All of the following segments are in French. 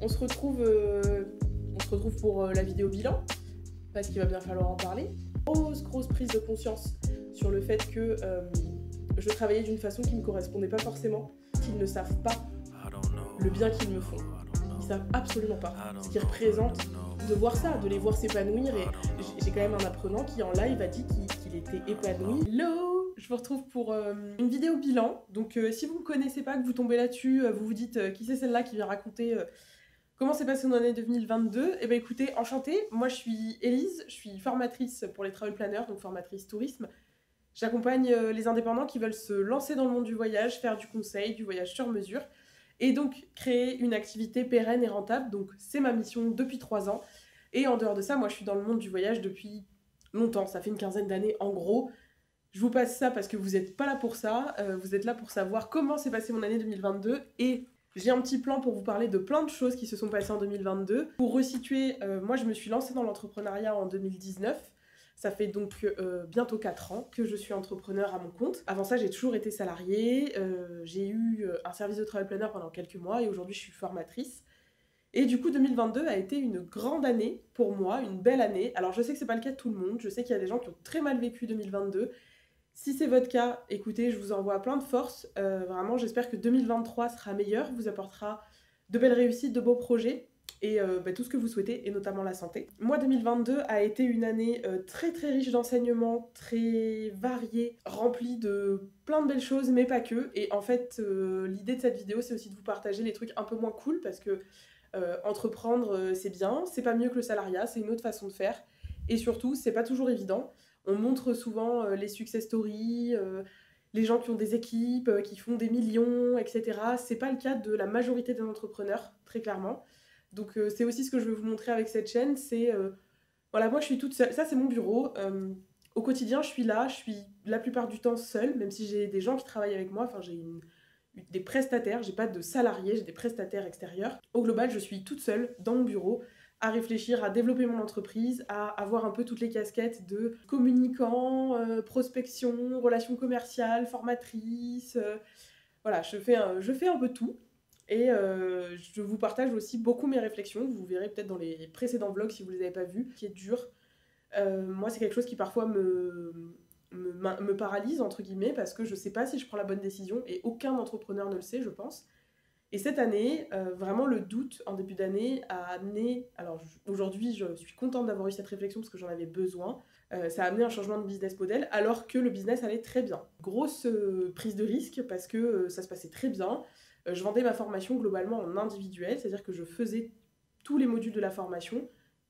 On se retrouve, pour la vidéo bilan, parce qu'il va bien falloir en parler. Grosse prise de conscience sur le fait que je travaillais d'une façon qui ne me correspondait pas forcément, qu'ils ne savent pas le bien qu'ils me font. Ils savent absolument pas ce qu'ils représentent. De voir ça, de les voir s'épanouir, et j'ai quand même un apprenant qui en live a dit qu'il était épanoui. Hello, je vous retrouve pour une vidéo bilan. Donc si vous ne me connaissez pas, que vous tombez là-dessus, vous vous dites qui c'est celle-là qui vient raconter comment s'est passée mon année 2022. Eh bien écoutez, enchantée, moi je suis Élise, je suis formatrice pour les travel planners, donc formatrice tourisme. J'accompagne les indépendants qui veulent se lancer dans le monde du voyage, faire du conseil, du voyage sur mesure, et donc créer une activité pérenne et rentable. Donc c'est ma mission depuis 3 ans. Et en dehors de ça, moi je suis dans le monde du voyage depuis longtemps, ça fait une quinzaine d'années en gros. Je vous passe ça parce que vous n'êtes pas là pour ça, vous êtes là pour savoir comment s'est passée mon année 2022, et j'ai un petit plan pour vous parler de plein de choses qui se sont passées en 2022. Pour resituer, moi je me suis lancée dans l'entrepreneuriat en 2019. Ça fait donc bientôt 4 ans que je suis entrepreneur à mon compte. Avant ça, j'ai toujours été salariée, j'ai eu un service de travel planner pendant quelques mois et aujourd'hui je suis formatrice. Et du coup, 2022 a été une grande année pour moi, une belle année. Alors je sais que c'est pas le cas de tout le monde, je sais qu'il y a des gens qui ont très mal vécu 2022. Si c'est votre cas, écoutez, je vous envoie plein de force. Vraiment, j'espère que 2023 sera meilleur, vous apportera de belles réussites, de beaux projets et tout ce que vous souhaitez, et notamment la santé. Moi, 2022 a été une année très riche d'enseignements, très variée, remplie de plein de belles choses, mais pas que. Et en fait, l'idée de cette vidéo, c'est aussi de vous partager les trucs un peu moins cool, parce que entreprendre, c'est bien, c'est pas mieux que le salariat, c'est une autre façon de faire. Et surtout, c'est pas toujours évident. On montre souvent les success stories, les gens qui ont des équipes, qui font des millions, etc. C'est pas le cas de la majorité des entrepreneurs, très clairement. Donc c'est aussi ce que je veux vous montrer avec cette chaîne, c'est... voilà, moi je suis toute seule, ça c'est mon bureau. Au quotidien, je suis là, je suis la plupart du temps seule, même si j'ai des gens qui travaillent avec moi, enfin j'ai des prestataires, j'ai pas de salariés, j'ai des prestataires extérieurs. Au global, je suis toute seule dans mon bureau à réfléchir, à développer mon entreprise, à avoir un peu toutes les casquettes de communicant, prospection, relations commerciales, formatrice. Voilà, je fais un peu tout. Et je vous partage aussi beaucoup mes réflexions. Vous verrez peut-être dans les précédents vlogs si vous ne les avez pas vus, qui est dur. Moi, c'est quelque chose qui parfois me paralyse, entre guillemets, parce que je ne sais pas si je prends la bonne décision, et aucun entrepreneur ne le sait, je pense. Et cette année, vraiment le doute en début d'année a amené... Alors aujourd'hui, je suis contente d'avoir eu cette réflexion parce que j'en avais besoin. Ça a amené un changement de business model alors que le business allait très bien. Grosse prise de risque parce que ça se passait très bien. Je vendais ma formation globalement en individuel, c'est-à-dire que je faisais tous les modules de la formation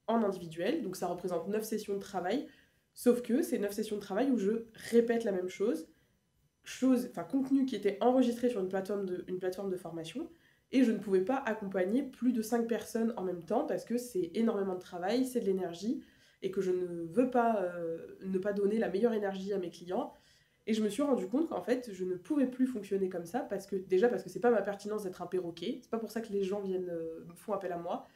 en individuel. Donc ça représente 9 sessions de travail. Sauf que c'est 9 sessions de travail où je répète la même chose, contenu qui était enregistré sur une plateforme de formation, et je ne pouvais pas accompagner plus de 5 personnes en même temps parce que c'est énormément de travail, c'est de l'énergie, et que je ne veux pas ne pas donner la meilleure énergie à mes clients. Et je me suis rendu compte qu'en fait, je ne pouvais plus fonctionner comme ça, parce que c'est pas ma pertinence d'être un perroquet, c'est pas pour ça que les gens me font appel à moi,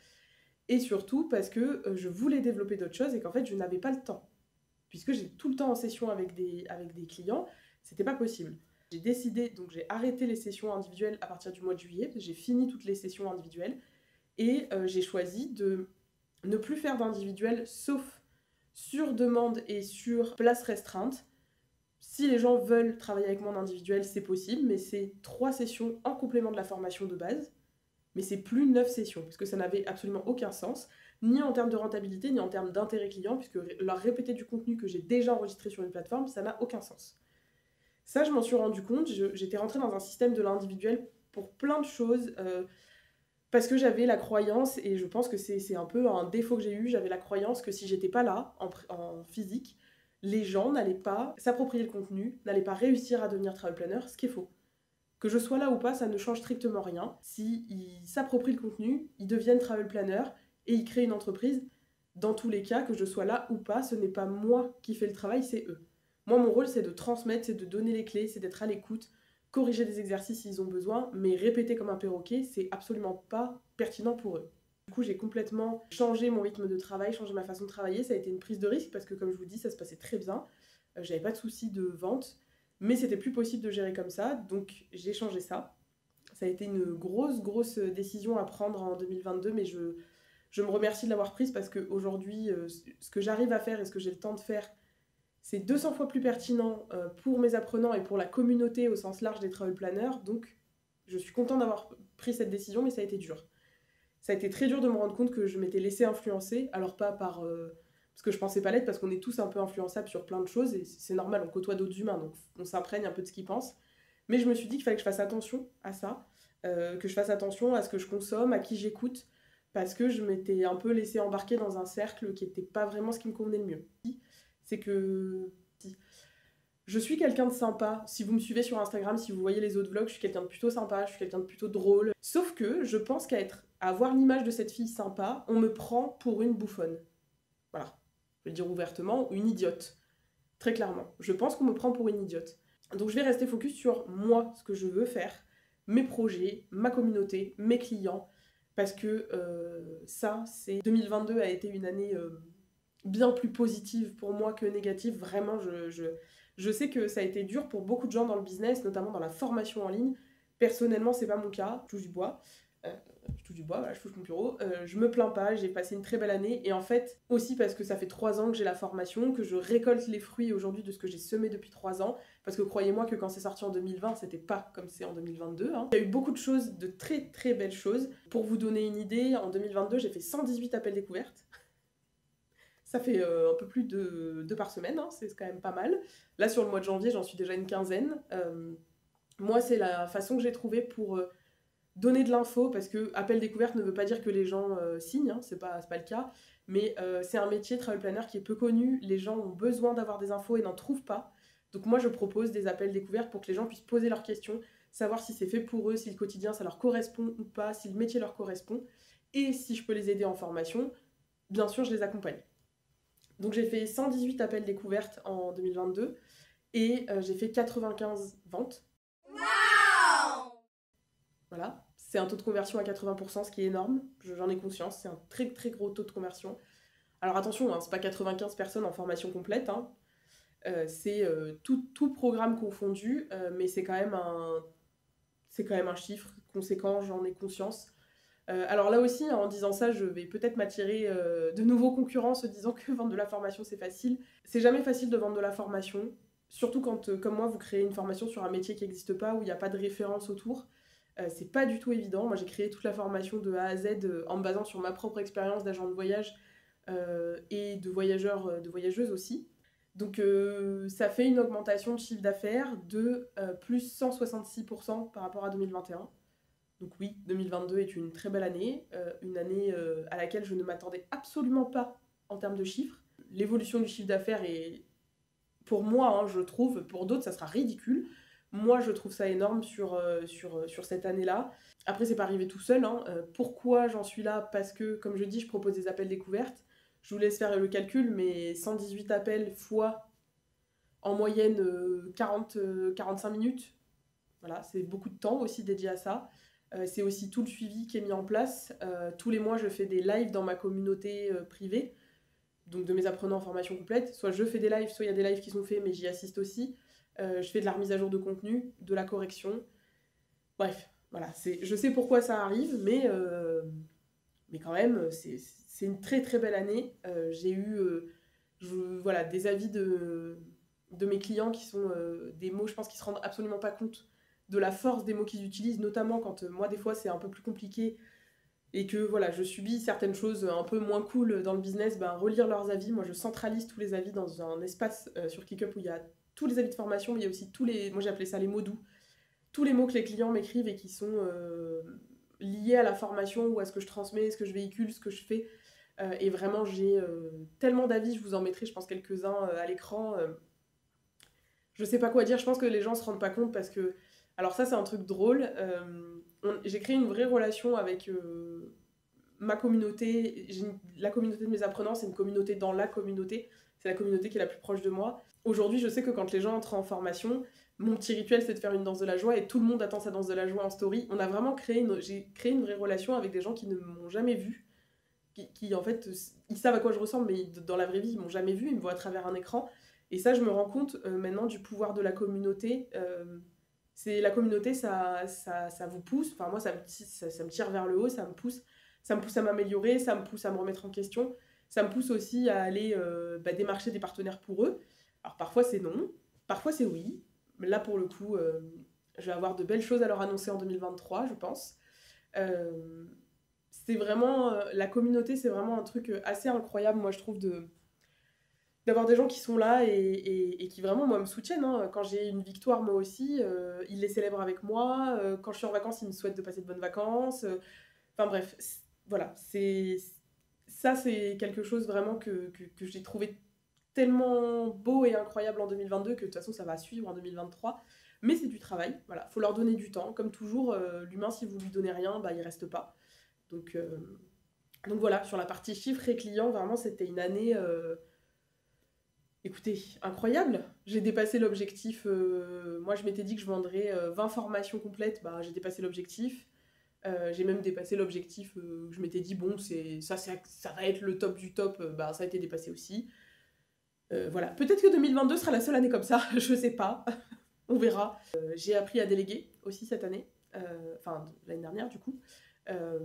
et surtout parce que je voulais développer d'autres choses et qu'en fait, je n'avais pas le temps. Puisque j'ai tout le temps en session avec des clients, c'était pas possible. J'ai décidé, donc j'ai arrêté les sessions individuelles à partir du mois de juillet, j'ai fini toutes les sessions individuelles, et j'ai choisi de ne plus faire d'individuel sauf sur demande et sur place restreinte. Si les gens veulent travailler avec moi en individuel, c'est possible, mais c'est 3 sessions en complément de la formation de base, mais c'est plus 9 sessions, parce que ça n'avait absolument aucun sens, ni en termes de rentabilité, ni en termes d'intérêt client, puisque leur répéter du contenu que j'ai déjà enregistré sur une plateforme, ça n'a aucun sens. Ça, je m'en suis rendu compte, j'étais rentrée dans un système de l'individuel pour plein de choses, parce que j'avais la croyance, et je pense que c'est un peu un défaut que j'ai eu, j'avais la croyance que si j'étais pas là, en physique, les gens n'allaient pas s'approprier le contenu, n'allaient pas réussir à devenir travel planner, ce qui est faux. Que je sois là ou pas, ça ne change strictement rien. S'ils s'approprient le contenu, ils deviennent travel planner et ils créent une entreprise. Dans tous les cas, que je sois là ou pas, ce n'est pas moi qui fais le travail, c'est eux. Moi, mon rôle, c'est de transmettre, c'est de donner les clés, c'est d'être à l'écoute, corriger des exercices s'ils ont besoin, mais répéter comme un perroquet, c'est absolument pas pertinent pour eux. Du coup, j'ai complètement changé mon rythme de travail, changé ma façon de travailler. Ça a été une prise de risque parce que, comme je vous dis, ça se passait très bien. J'avais pas de soucis de vente, mais c'était plus possible de gérer comme ça, donc j'ai changé ça. Ça a été une grosse décision à prendre en 2022, mais je me remercie de l'avoir prise parce qu'aujourd'hui, ce que j'arrive à faire et ce que j'ai le temps de faire, c'est 200 fois plus pertinent pour mes apprenants et pour la communauté au sens large des travel planners. Donc, je suis contente d'avoir pris cette décision, mais ça a été dur. Ça a été très dur de me rendre compte que je m'étais laissée influencer, alors pas par... parce que je pensais pas l'être, parce qu'on est tous un peu influençables sur plein de choses, et c'est normal, on côtoie d'autres humains, donc on s'imprègne un peu de ce qu'ils pensent. Mais je me suis dit qu'il fallait que je fasse attention à ça, que je fasse attention à ce que je consomme, à qui j'écoute, parce que je m'étais un peu laissée embarquer dans un cercle qui n'était pas vraiment ce qui me convenait le mieux. C'est que je suis quelqu'un de sympa. Si vous me suivez sur Instagram, si vous voyez les autres vlogs, je suis quelqu'un de plutôt sympa, je suis quelqu'un de plutôt drôle. Sauf que je pense à avoir l'image de cette fille sympa, on me prend pour une bouffonne. Voilà, je vais le dire ouvertement, une idiote. Très clairement. Je pense qu'on me prend pour une idiote. Donc je vais rester focus sur moi, ce que je veux faire, mes projets, ma communauté, mes clients, parce que ça, 2022 a été une année bien plus positive pour moi que négative. Vraiment, je sais que ça a été dur pour beaucoup de gens dans le business, notamment dans la formation en ligne. Personnellement, c'est pas mon cas, je touche du bois. Je touche du bois, voilà, je touche mon bureau. Je me plains pas, j'ai passé une très belle année. Et en fait, aussi parce que ça fait 3 ans que j'ai la formation, que je récolte les fruits aujourd'hui de ce que j'ai semé depuis 3 ans. Parce que croyez-moi que quand c'est sorti en 2020, c'était pas comme c'est en 2022. Hein. Il y a eu beaucoup de choses, de très très belles choses. Pour vous donner une idée, en 2022, j'ai fait 118 appels découvertes. Ça fait un peu plus de 2 par semaine, hein, c'est quand même pas mal. Là, sur le mois de janvier, j'en suis déjà une quinzaine. Moi, c'est la façon que j'ai trouvée pour donner de l'info, parce que appel découverte ne veut pas dire que les gens signent, hein, c'est pas le cas, mais c'est un métier, travel planner, qui est peu connu. Les gens ont besoin d'avoir des infos et n'en trouvent pas. Donc moi, je propose des appels découvertes pour que les gens puissent poser leurs questions, savoir si c'est fait pour eux, si le quotidien, ça leur correspond ou pas, si le métier leur correspond, et si je peux les aider en formation, bien sûr, je les accompagne. Donc j'ai fait 118 appels découvertes en 2022 et j'ai fait 95 ventes. Wow! Voilà, c'est un taux de conversion à 80%, ce qui est énorme, j'en ai conscience, c'est un très très gros taux de conversion. Alors attention, hein, c'est pas 95 personnes en formation complète, hein. C'est tout programme confondu, mais c'est quand même un chiffre conséquent, j'en ai conscience. Alors là aussi, en disant ça, je vais peut-être m'attirer de nouveaux concurrents en se disant que vendre de la formation, c'est facile. C'est jamais facile de vendre de la formation, surtout quand, comme moi, vous créez une formation sur un métier qui n'existe pas, où il n'y a pas de référence autour. C'est pas du tout évident. Moi, j'ai créé toute la formation de A à Z en me basant sur ma propre expérience d'agent de voyage et de voyageurs, de voyageuses aussi. Donc ça fait une augmentation de chiffre d'affaires de plus 166% par rapport à 2021. Donc oui, 2022 est une très belle année, une année à laquelle je ne m'attendais absolument pas en termes de chiffres. L'évolution du chiffre d'affaires est, pour moi, hein, je trouve, pour d'autres ça sera ridicule. Moi je trouve ça énorme sur cette année-là. Après c'est pas arrivé tout seul, hein. Pourquoi j'en suis là? Parce que, comme je dis, je propose des appels découvertes. Je vous laisse faire le calcul, mais 118 appels fois en moyenne 45 minutes. Voilà, c'est beaucoup de temps aussi dédié à ça. C'est aussi tout le suivi qui est mis en place. Tous les mois, je fais des lives dans ma communauté privée, donc de mes apprenants en formation complète. Soit je fais des lives, soit il y a des lives qui sont faits, mais j'y assiste aussi. Je fais de la remise à jour de contenu, de la correction. Bref, voilà. Je sais pourquoi ça arrive, mais quand même, c'est une très très belle année. J'ai eu voilà, des avis de mes clients qui sont des mots, je pense, qui se rendent absolument pas compte de la force des mots qu'ils utilisent, notamment quand moi des fois c'est un peu plus compliqué et que voilà, je subis certaines choses un peu moins cool dans le business, relire leurs avis. Moi je centralise tous les avis dans un espace sur ClickUp où il y a tous les avis de formation, mais il y a aussi moi j'ai appelé ça les mots doux, tous les mots que les clients m'écrivent et qui sont liés à la formation ou à ce que je transmets, ce que je véhicule, ce que je fais. Et vraiment j'ai tellement d'avis, je vous en mettrai je pense quelques-uns à l'écran. Je sais pas quoi dire, je pense que les gens se rendent pas compte parce que, alors ça c'est un truc drôle, j'ai créé une vraie relation avec ma communauté. La communauté de mes apprenants, c'est une communauté dans la communauté, c'est la communauté qui est la plus proche de moi. Aujourd'hui, je sais que quand les gens entrent en formation, mon petit rituel c'est de faire une danse de la joie et tout le monde attend sa danse de la joie en story. On a vraiment j'ai créé une vraie relation avec des gens qui ne m'ont jamais vue, qui en fait, ils savent à quoi je ressemble, mais dans la vraie vie, ils m'ont jamais vue, ils me voient à travers un écran. Et ça, je me rends compte maintenant du pouvoir de la communauté. C'est la communauté, ça vous pousse. Enfin, moi, ça me tire vers le haut, ça me pousse. Ça me pousse à m'améliorer, ça me pousse à me remettre en question. Ça me pousse aussi à aller démarcher des partenaires pour eux. Alors, parfois, c'est non. Parfois, c'est oui. Mais là, pour le coup, je vais avoir de belles choses à leur annoncer en 2023, je pense. Euh, c'est vraiment... la communauté, c'est vraiment un truc assez incroyable, moi, je trouve, d'avoir des gens qui sont là et qui vraiment moi me soutiennent, hein. Quand j'ai une victoire moi aussi, ils les célèbrent avec moi. Quand je suis en vacances, ils me souhaitent de passer de bonnes vacances. Enfin bref, voilà, ça c'est quelque chose vraiment que j'ai trouvé tellement beau et incroyable en 2022 que de toute façon ça va suivre en 2023. Mais c'est du travail, voilà, faut leur donner du temps. Comme toujours, l'humain si vous lui donnez rien, bah il reste pas. Donc, euh, donc voilà, sur la partie chiffres et clients, vraiment c'était une année... écoutez, incroyable. J'ai dépassé l'objectif. Moi, je m'étais dit que je vendrais 20 formations complètes. Bah, j'ai dépassé l'objectif. J'ai même dépassé l'objectif. Je m'étais dit, bon, ça va être le top du top. Bah, ça a été dépassé aussi. Voilà. Peut-être que 2022 sera la seule année comme ça. Je sais pas. On verra. J'ai appris à déléguer aussi cette année. Enfin, l'année dernière, du coup. Euh,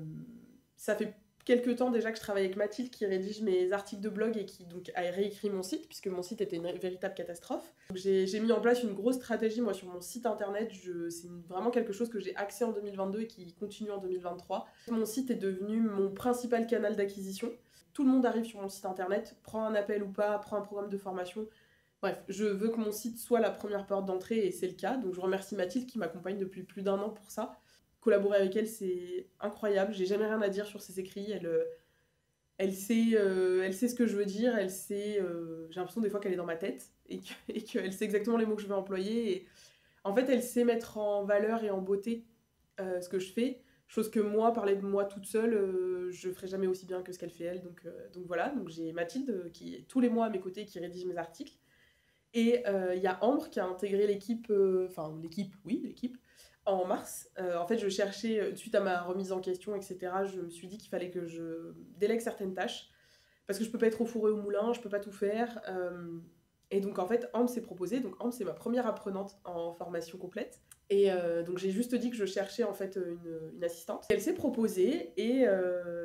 Ça fait quelques temps déjà que je travaille avec Mathilde qui rédige mes articles de blog et qui donc a réécrit mon site puisque mon site était une véritable catastrophe. Donc, j'ai mis en place une grosse stratégie moi sur mon site internet. C'est vraiment quelque chose que j'ai axé en 2022 et qui continue en 2023. Mon site est devenu mon principal canal d'acquisition. Tout le monde arrive sur mon site internet, prend un appel ou pas, prend un programme de formation. Bref, je veux que mon site soit la première porte d'entrée et c'est le cas. Donc je remercie Mathilde qui m'accompagne depuis plus d'1 an pour ça. Collaborer avec elle, c'est incroyable. J'ai jamais rien à dire sur ses écrits. Elle sait ce que je veux dire. Elle sait. J'ai l'impression des fois qu'elle est dans ma tête et qu'elle sait exactement les mots que je vais employer. Et en fait, elle sait mettre en valeur et en beauté ce que je fais. Chose que moi, parler de moi toute seule, je ferai jamais aussi bien que ce qu'elle fait elle. Donc voilà. Donc j'ai Mathilde qui est tous les mois à mes côtés et qui rédige mes articles. Et il y a Ambre qui a intégré l'équipe, l'équipe, en mars. En fait, je cherchais, suite à ma remise en question, etc., je me suis dit qu'il fallait que je délègue certaines tâches, parce que je peux pas être au four et au moulin, je peux pas tout faire. Et donc, en fait, Ambre s'est proposée. Donc, Ambre, c'est ma première apprenante en formation complète. Et donc, j'ai juste dit que je cherchais, en fait, une assistante. Elle s'est proposée, et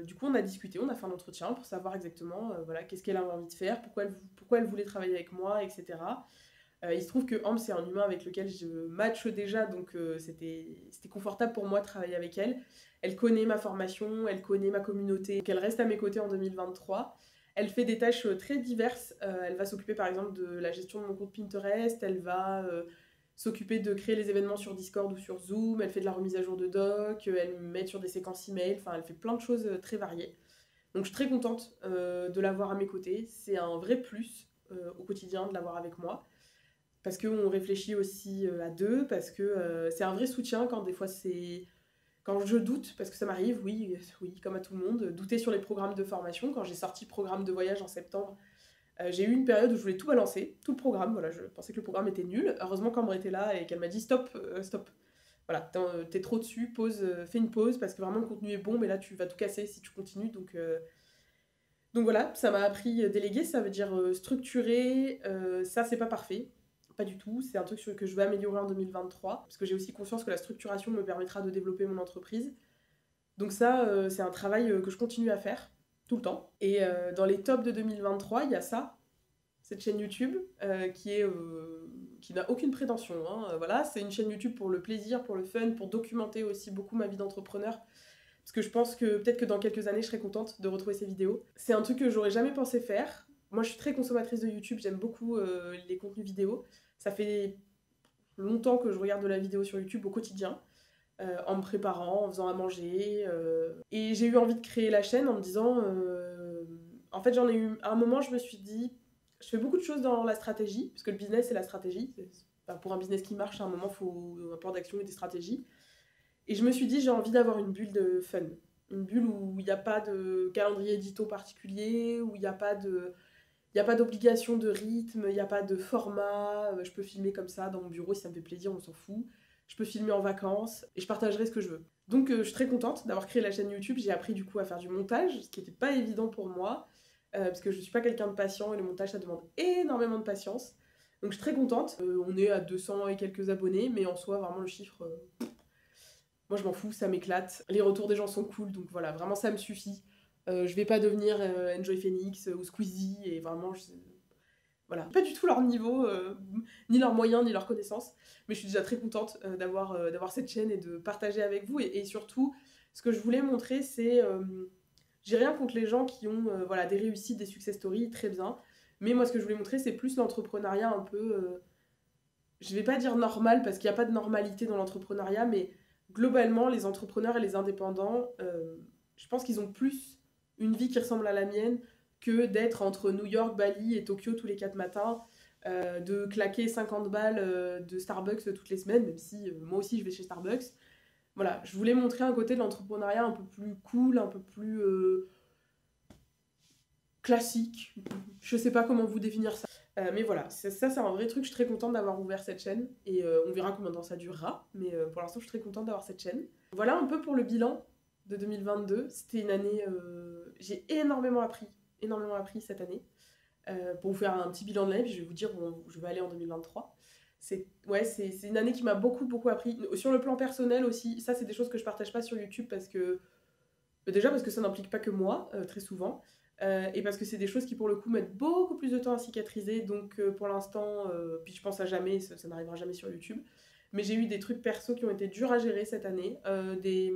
du coup, on a discuté, on a fait un entretien pour savoir exactement, voilà, qu'est-ce qu'elle avait envie de faire, pourquoi elle voulait travailler avec moi, etc. Il se trouve que Ambre, c'est un humain avec lequel je matche déjà, donc c'était confortable pour moi de travailler avec elle. Elle connaît ma formation, elle connaît ma communauté, donc elle reste à mes côtés en 2023. Elle fait des tâches très diverses. Elle va s'occuper par exemple de la gestion de mon compte Pinterest, elle va s'occuper de créer les événements sur Discord ou sur Zoom, elle fait de la remise à jour de doc, elle me met sur des séquences email, enfin elle fait plein de choses très variées. Donc je suis très contente de l'avoir à mes côtés. C'est un vrai plus au quotidien de l'avoir avec moi. Parce qu'on réfléchit aussi à deux, parce que c'est un vrai soutien quand des fois c'est... Quand je doute, parce que ça m'arrive, oui, oui, comme à tout le monde, douter sur les programmes de formation. Quand j'ai sorti programme de voyage en septembre, j'ai eu une période où je voulais tout balancer, tout le programme, voilà, je pensais que le programme était nul. Heureusement qu'Ambre était là et qu'elle m'a dit stop, stop. Voilà, t'es trop dessus, pause, fais une pause, parce que vraiment le contenu est bon, mais là tu vas tout casser si tu continues, donc voilà, ça m'a appris déléguer, ça veut dire structurer, ça c'est pas parfait, pas du tout, c'est un truc que je veux améliorer en 2023, parce que j'ai aussi conscience que la structuration me permettra de développer mon entreprise. Donc ça, c'est un travail que je continue à faire tout le temps. Et dans les tops de 2023, il y a ça, cette chaîne YouTube, qui n'a aucune prétention, hein, voilà, c'est une chaîne YouTube pour le plaisir, pour le fun, pour documenter aussi beaucoup ma vie d'entrepreneur. Parce que je pense que peut-être que dans quelques années, je serai contente de retrouver ces vidéos. C'est un truc que j'aurais jamais pensé faire. Moi, je suis très consommatrice de YouTube, j'aime beaucoup les contenus vidéo. Ça fait longtemps que je regarde de la vidéo sur YouTube au quotidien, en me préparant, en faisant à manger. Et j'ai eu envie de créer la chaîne en me disant... En fait, j'en ai eu... À un moment, je me suis dit... Je fais beaucoup de choses dans la stratégie, parce que le business, c'est la stratégie. Pour un business qui marche, à un moment, il faut un plan d'action et des stratégies. Et je me suis dit, j'ai envie d'avoir une bulle de fun. Une bulle où il n'y a pas de calendrier édito particulier, où il n'y a pas de... Il n'y a pas d'obligation de rythme, il n'y a pas de format, je peux filmer comme ça dans mon bureau si ça me fait plaisir, on s'en fout. Je peux filmer en vacances et je partagerai ce que je veux. Donc je suis très contente d'avoir créé la chaîne YouTube. J'ai appris du coup à faire du montage, ce qui n'était pas évident pour moi, parce que je ne suis pas quelqu'un de patient et le montage ça demande énormément de patience. Donc je suis très contente. On est à 200 et quelques abonnés, mais en soi, vraiment le chiffre, moi je m'en fous, ça m'éclate. Les retours des gens sont cool, donc voilà, vraiment ça me suffit. Je vais pas devenir Enjoy Phoenix ou Squeezie, et vraiment, voilà, pas du tout leur niveau, ni leurs moyens, ni leurs connaissances. Mais je suis déjà très contente d'avoir cette chaîne et de partager avec vous. Et surtout, ce que je voulais montrer, c'est... j'ai rien contre les gens qui ont voilà, des réussites, des success stories, très bien. Mais moi, ce que je voulais montrer, c'est plus l'entrepreneuriat un peu... je vais pas dire normal, parce qu'il n'y a pas de normalité dans l'entrepreneuriat, mais globalement, les entrepreneurs et les indépendants, je pense qu'ils ont plus une vie qui ressemble à la mienne que d'être entre New York, Bali et Tokyo tous les 4 matins, de claquer 50 balles de Starbucks toutes les semaines, même si moi aussi je vais chez Starbucks. Voilà, je voulais montrer un côté de l'entrepreneuriat un peu plus cool, un peu plus classique. Je sais pas comment vous définir ça. Mais voilà, ça c'est un vrai truc, je suis très contente d'avoir ouvert cette chaîne, et on verra combien de temps ça durera, mais pour l'instant je suis très contente d'avoir cette chaîne. Voilà un peu pour le bilan de 2022, c'était une année... j'ai énormément appris cette année. Pour vous faire un petit bilan de l'année, puis je vais vous dire où je vais aller en 2023. C'est une année qui m'a beaucoup appris. Sur le plan personnel aussi, ça c'est des choses que je partage pas sur YouTube parce que... déjà parce que ça n'implique pas que moi, très souvent. Et parce que c'est des choses qui pour le coup mettent beaucoup plus de temps à cicatriser, donc pour l'instant, puis je pense à jamais, ça n'arrivera jamais sur YouTube, mais j'ai eu des trucs perso qui ont été durs à gérer cette année, des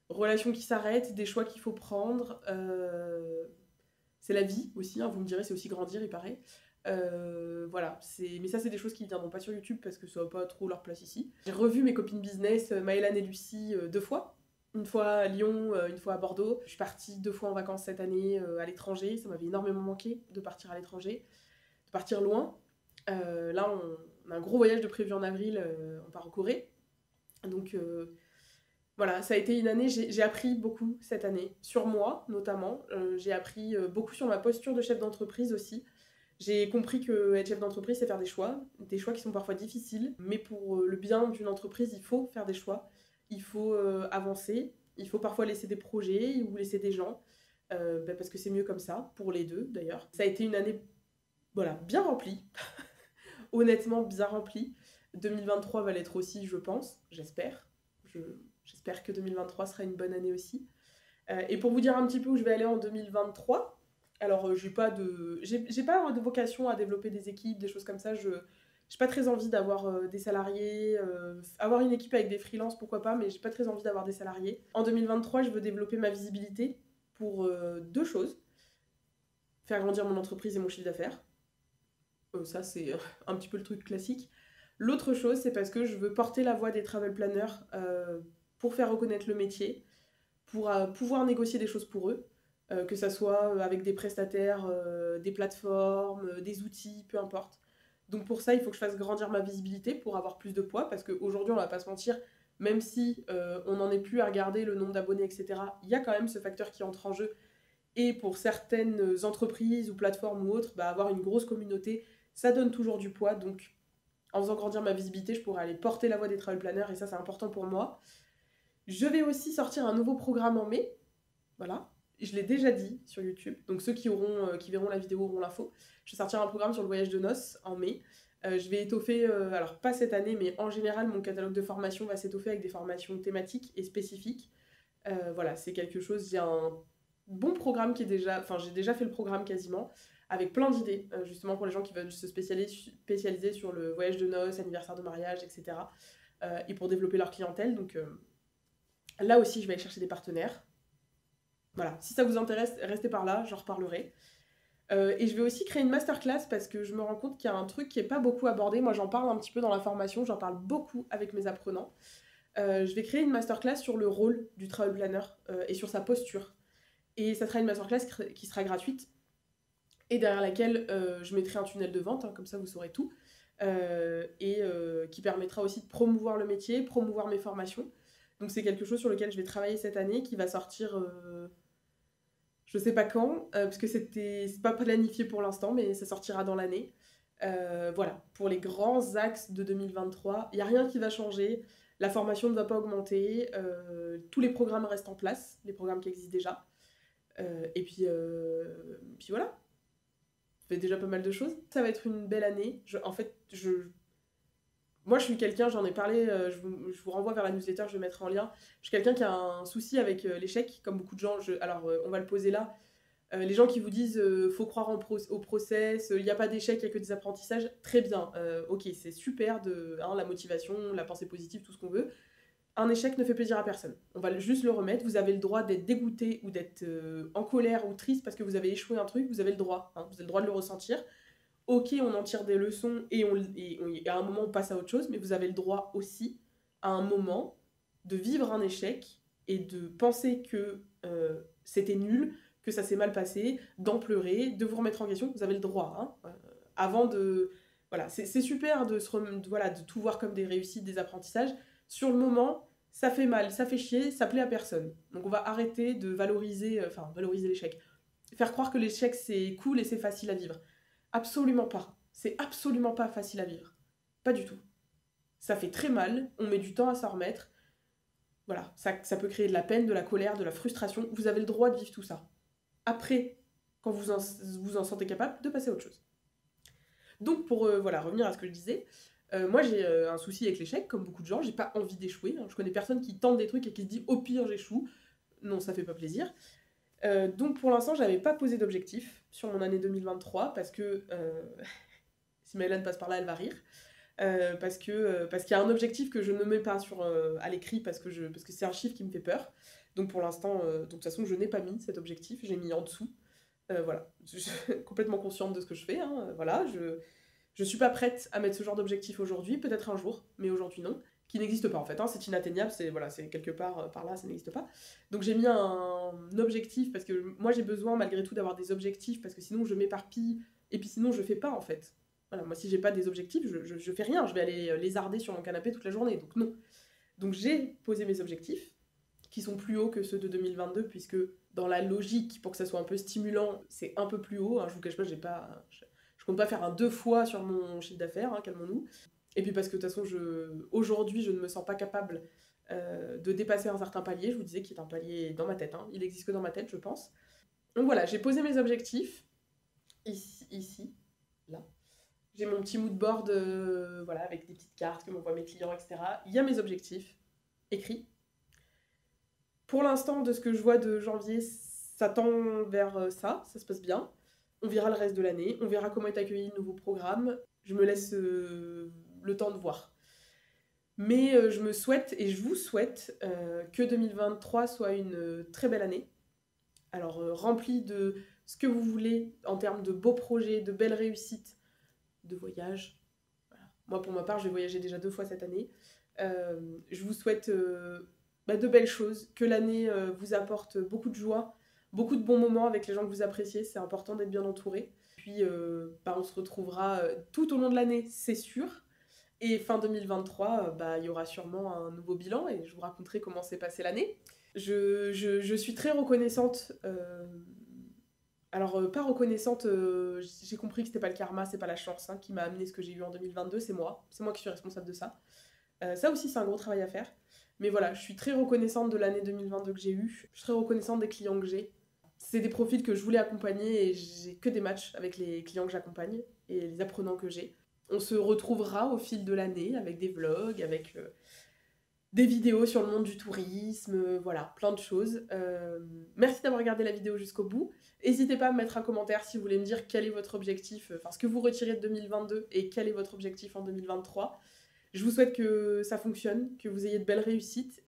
relations qui s'arrêtent, des choix qu'il faut prendre, c'est la vie aussi, hein, vous me direz, c'est aussi grandir, il paraît. Voilà, mais ça c'est des choses qui ne viendront pas sur YouTube parce que ça va pas trop leur place ici. J'ai revu mes copines business, Maëlan et Lucie, 2 fois. Une fois à Lyon, une fois à Bordeaux. Je suis partie 2 fois en vacances cette année à l'étranger. Ça m'avait énormément manqué de partir à l'étranger, de partir loin. Là, on a un gros voyage de prévu en avril. On part en Corée. Donc voilà, ça a été une année, j'ai appris beaucoup cette année, sur moi notamment. J'ai appris beaucoup sur ma posture de chef d'entreprise aussi. J'ai compris que être chef d'entreprise, c'est faire des choix qui sont parfois difficiles, mais pour le bien d'une entreprise, il faut faire des choix. Il faut avancer, il faut parfois laisser des projets ou laisser des gens, parce que c'est mieux comme ça, pour les deux d'ailleurs. Ça a été une année voilà, bien remplie, honnêtement bien remplie. 2023 va l'être aussi, je pense, j'espère. J'espère que 2023 sera une bonne année aussi. Et pour vous dire un petit peu où je vais aller en 2023, alors j'ai pas de vocation à développer des équipes, des choses comme ça, j'ai pas très envie d'avoir des salariés, avoir une équipe avec des freelances, pourquoi pas, mais j'ai pas très envie d'avoir des salariés. En 2023, je veux développer ma visibilité pour 2 choses. Faire grandir mon entreprise et mon chiffre d'affaires. Ça, c'est un petit peu le truc classique. L'autre chose, c'est parce que je veux porter la voix des travel planners pour faire reconnaître le métier, pour pouvoir négocier des choses pour eux, que ça soit avec des prestataires, des plateformes, des outils, peu importe. Donc pour ça, il faut que je fasse grandir ma visibilité pour avoir plus de poids, parce qu'aujourd'hui, on va pas se mentir, même si on n'en est plus à regarder le nombre d'abonnés, etc., il y a quand même ce facteur qui entre en jeu. Et pour certaines entreprises ou plateformes ou autres, bah, avoir une grosse communauté, ça donne toujours du poids. Donc en faisant grandir ma visibilité, je pourrais aller porter la voix des travel planners, et ça, c'est important pour moi. Je vais aussi sortir un nouveau programme en mai. Voilà. Je l'ai déjà dit sur YouTube. Donc ceux qui verront la vidéo auront l'info. Je vais sortir un programme sur le voyage de noces en mai. Je vais étoffer, alors pas cette année, mais en général, mon catalogue de formation va s'étoffer avec des formations thématiques et spécifiques. Voilà, c'est quelque chose, j'ai un bon programme j'ai déjà fait le programme quasiment, avec plein d'idées, justement pour les gens qui veulent se spécialiser sur le voyage de noces, anniversaire de mariage, etc. Et pour développer leur clientèle. Donc là aussi, je vais aller chercher des partenaires. Voilà, si ça vous intéresse, restez par là, j'en reparlerai. Et je vais aussi créer une masterclass parce que je me rends compte qu'il y a un truc qui n'est pas beaucoup abordé. Moi, j'en parle un petit peu dans la formation, j'en parle beaucoup avec mes apprenants. Je vais créer une masterclass sur le rôle du travel planner et sur sa posture. Et ça sera une masterclass qui sera gratuite et derrière laquelle je mettrai un tunnel de vente, hein, comme ça vous saurez tout, et qui permettra aussi de promouvoir le métier, promouvoir mes formations. Donc c'est quelque chose sur lequel je vais travailler cette année, qui va sortir, je sais pas quand, parce que c'est pas planifié pour l'instant, mais ça sortira dans l'année. Voilà, pour les grands axes de 2023, il n'y a rien qui va changer, la formation ne va pas augmenter, tous les programmes restent en place, les programmes qui existent déjà. Et puis voilà. fait déjà pas mal de choses. Ça va être une belle année. Moi, je suis quelqu'un, j'en ai parlé, je vous renvoie vers la newsletter, je vais mettre en lien. Je suis quelqu'un qui a un souci avec l'échec, comme beaucoup de gens. Alors, on va le poser là. Les gens qui vous disent faut croire au process, il n'y a pas d'échec, il n'y a que des apprentissages, très bien. Ok, c'est super, la motivation, la pensée positive, tout ce qu'on veut. Un échec ne fait plaisir à personne. On va juste le remettre. Vous avez le droit d'être dégoûté ou d'être en colère ou triste parce que vous avez échoué un truc, vous avez le droit. Vous avez le droit de le ressentir. Ok, on en tire des leçons et à un moment on passe à autre chose, mais vous avez le droit aussi, à un moment, de vivre un échec et de penser que c'était nul, que ça s'est mal passé, d'en pleurer, de vous remettre en question. Vous avez le droit, avant de... Voilà, c'est super de tout voir comme des réussites, des apprentissages. Sur le moment, ça fait mal, ça fait chier, ça plaît à personne. Donc on va arrêter de valoriser l'échec. Faire croire que l'échec c'est cool et c'est facile à vivre. Absolument pas. C'est absolument pas facile à vivre. Pas du tout. Ça fait très mal, on met du temps à s'en remettre. Voilà, ça peut créer de la peine, de la colère, de la frustration. Vous avez le droit de vivre tout ça. Après, quand vous en sentez capable, de passer à autre chose. Donc pour revenir à ce que je disais, moi j'ai un souci avec l'échec, comme beaucoup de gens, j'ai pas envie d'échouer. Je connais personne qui tente des trucs et qui se dit au pire j'échoue. Non, ça fait pas plaisir. Donc pour l'instant, j'avais pas posé d'objectif sur mon année 2023 parce que si Maëlène passe par là, elle va rire. Parce qu'il y a un objectif que je ne mets pas à l'écrit parce que c'est un chiffre qui me fait peur. Donc pour l'instant, de toute façon, je n'ai pas mis cet objectif, j'ai mis en dessous. Voilà, je suis complètement consciente de ce que je fais. Voilà, je suis pas prête à mettre ce genre d'objectif aujourd'hui, peut-être un jour, mais aujourd'hui non. Qui n'existe pas en fait, c'est inatteignable, c'est quelque part par là, ça n'existe pas. Donc j'ai mis un objectif parce que moi j'ai besoin malgré tout d'avoir des objectifs parce que sinon je m'éparpille et puis sinon je fais pas en fait. Voilà, moi si j'ai pas des objectifs, je fais rien, je vais aller lézarder sur mon canapé toute la journée, donc non. Donc j'ai posé mes objectifs qui sont plus hauts que ceux de 2022 puisque dans la logique, pour que ça soit un peu stimulant, c'est un peu plus haut, je vous cache pas, je compte pas faire un 2 fois sur mon chiffre d'affaires, calmons-nous. Et puis parce que de toute façon, aujourd'hui, je ne me sens pas capable de dépasser un certain palier. Je vous disais qu'il est un palier dans ma tête. Il existe que dans ma tête, je pense. Donc voilà, j'ai posé mes objectifs. Ici, là. J'ai mon petit mood board avec des petites cartes que m'envoient mes clients, etc. Il y a mes objectifs écrits. Pour l'instant, de ce que je vois de janvier, ça tend vers ça se passe bien. On verra le reste de l'année. On verra comment est accueilli le nouveau programme. Je me laisse le temps de voir. Mais je me souhaite et je vous souhaite que 2023 soit une très belle année. Alors remplie de ce que vous voulez en termes de beaux projets, de belles réussites, de voyages. Voilà. Moi pour ma part, je vais voyager déjà 2 fois cette année. Je vous souhaite de belles choses, que l'année vous apporte beaucoup de joie, beaucoup de bons moments avec les gens que vous appréciez. C'est important d'être bien entouré. Puis on se retrouvera tout au long de l'année, c'est sûr. Et fin 2023, il y aura sûrement un nouveau bilan et je vous raconterai comment s'est passée l'année. Je suis très reconnaissante. Pas reconnaissante, j'ai compris que c'était pas le karma, c'est pas la chance qui m'a amené ce que j'ai eu en 2022, c'est moi. C'est moi qui suis responsable de ça. Ça aussi, c'est un gros travail à faire. Mais voilà, je suis très reconnaissante de l'année 2022 que j'ai eue. Je suis très reconnaissante des clients que j'ai. C'est des profils que je voulais accompagner et j'ai que des matchs avec les clients que j'accompagne et les apprenants que j'ai. On se retrouvera au fil de l'année avec des vlogs, avec des vidéos sur le monde du tourisme, plein de choses. Merci d'avoir regardé la vidéo jusqu'au bout. N'hésitez pas à me mettre un commentaire si vous voulez me dire quel est votre objectif, ce que vous retirez de 2022 et quel est votre objectif en 2023. Je vous souhaite que ça fonctionne, que vous ayez de belles réussites.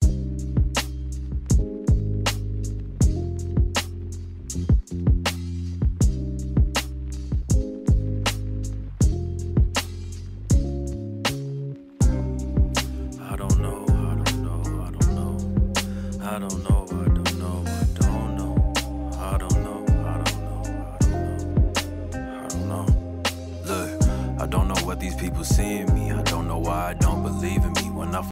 These people seeing me, I don't know why I don't believe in me when I